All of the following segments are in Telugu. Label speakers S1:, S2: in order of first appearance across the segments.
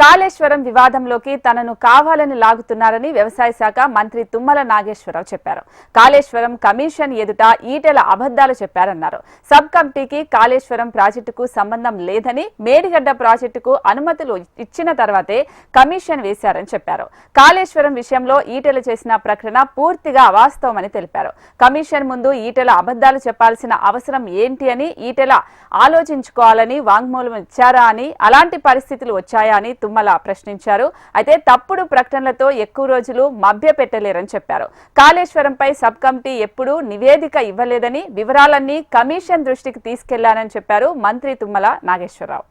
S1: కాళేశ్వరం వివాదంలోకి తనను కావాలని లాగుతున్నారని వ్యవసాయ శాఖ మంత్రి తుమ్మల నాగేశ్వరరావు చెప్పారు. కాళేశ్వరం కమిషన్ ఎదుట ఈటెల అబద్దాలు చెప్పారన్నారు. సబ్ కమిటీకి కాళేశ్వరం ప్రాజెక్టుకు సంబంధం లేదని, మేడిగడ్డ ప్రాజెక్టుకు అనుమతులు ఇచ్చిన తర్వాతే కమిషన్ వేశారని చెప్పారు. కాళేశ్వరం విషయంలో ఈటెల చేసిన ప్రకటన పూర్తిగా అవాస్తవమని తెలిపారు. కమిషన్ ముందు ఈటెల అబద్దాలు చెప్పాల్సిన అవసరం ఏంటి అని ఈటెల ఆలోచించుకోవాలని వాంగ్మూలం ఇచ్చారా అని, అలాంటి పరిస్థితులు వచ్చాయా అని తుమ్మల ప్రశ్నించారు. అయితే తప్పుడు ప్రకటనలతో ఎక్కువ రోజులు మభ్య పెట్టలేరని చెప్పారు. కాళేశ్వరంపై సబ్ కమిటీ ఎప్పుడూ నివేదిక ఇవ్వలేదని, వివరాలన్నీ కమిషన్ దృష్టికి తీసుకెళ్లానని చెప్పారు మంత్రి తుమ్మల నాగేశ్వరరావు.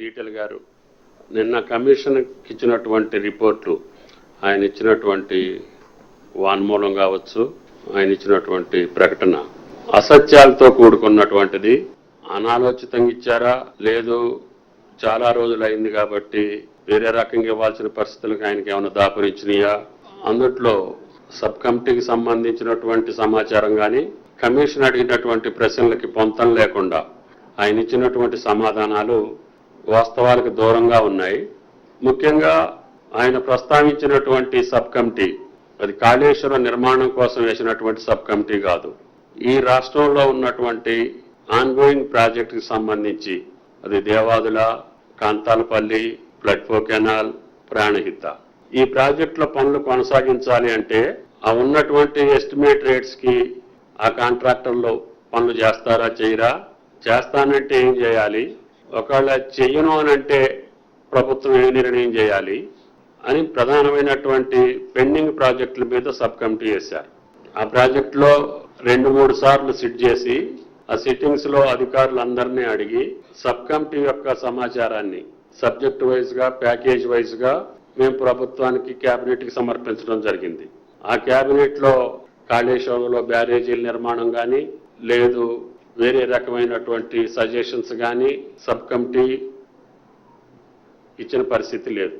S2: ఈటెల గారు నిన్న కమిషన్ ఇచ్చినటువంటి రిపోర్ట్లు, ఆయన ఇచ్చినటువంటి వాన్మూలం కావచ్చు, ఆయన ఇచ్చినటువంటి ప్రకటన అసత్యాలతో కూడుకున్నటువంటిది. అనాలోచితంగా ఇచ్చారా, లేదు చాలా రోజులైంది కాబట్టి వేరే రకంగా ఇవ్వాల్సిన పరిస్థితులకు ఆయనకి ఏమైనా దాపురించినాయా, అందుట్లో సబ్ కమిటీకి సంబంధించినటువంటి సమాచారం కానీ, కమిషన్ అడిగినటువంటి ప్రశ్నలకి పొంతం లేకుండా ఆయన ఇచ్చినటువంటి సమాధానాలు వాస్తవాలకు దూరంగా ఉన్నాయి. ముఖ్యంగా ఆయన ప్రస్తావించినటువంటి సబ్ కమిటీ అది కాళేశ్వరం నిర్మాణం కోసం వేసినటువంటి సబ్ కమిటీ కాదు. ఈ రాష్ట్రంలో ఉన్నటువంటి ఆన్గోయింగ్ ప్రాజెక్టుకి సంబంధించి అది దేవాదుల, కాంతాలపల్లి, ఫ్లడ్ఫో కెనాల్, ప్రాణహిత ఈ ప్రాజెక్టుల పనులు కొనసాగించాలి అంటే ఆ ఉన్నటువంటి ఎస్టిమేట్ రేట్స్ కి ఆ కాంట్రాక్టర్లు పనులు చేస్తారా, చేయరా, చేస్తానంటే ఏం చేయాలి, ఒకవేళ చెయ్యను అనంటే ప్రభుత్వం ఏ నిర్ణయం చేయాలి అని ప్రధానమైనటువంటి పెండింగ్ ప్రాజెక్టుల మీద సబ్ కమిటీ వేశారు. ఆ ప్రాజెక్టులో 2-3 సార్లు సిట్ చేసి ఆ సిట్టింగ్స్ లో అధికారులందరినీ అడిగి సబ్ కమిటీ యొక్క సమాచారాన్ని సబ్జెక్ట్ వైజ్ గా, ప్యాకేజ్ వైజ్ గా మేము ప్రభుత్వానికి కేబినెట్ కి సమర్పించడం జరిగింది. ఆ కేబినెట్ లో కాళేశ్వరంలో బ్యారేజీల నిర్మాణం కానీ, లేదు వేరే రకమైనటువంటి సజెషన్స్ కానీ సబ్ కమిటీ ఇచ్చిన పరిస్థితి లేదు.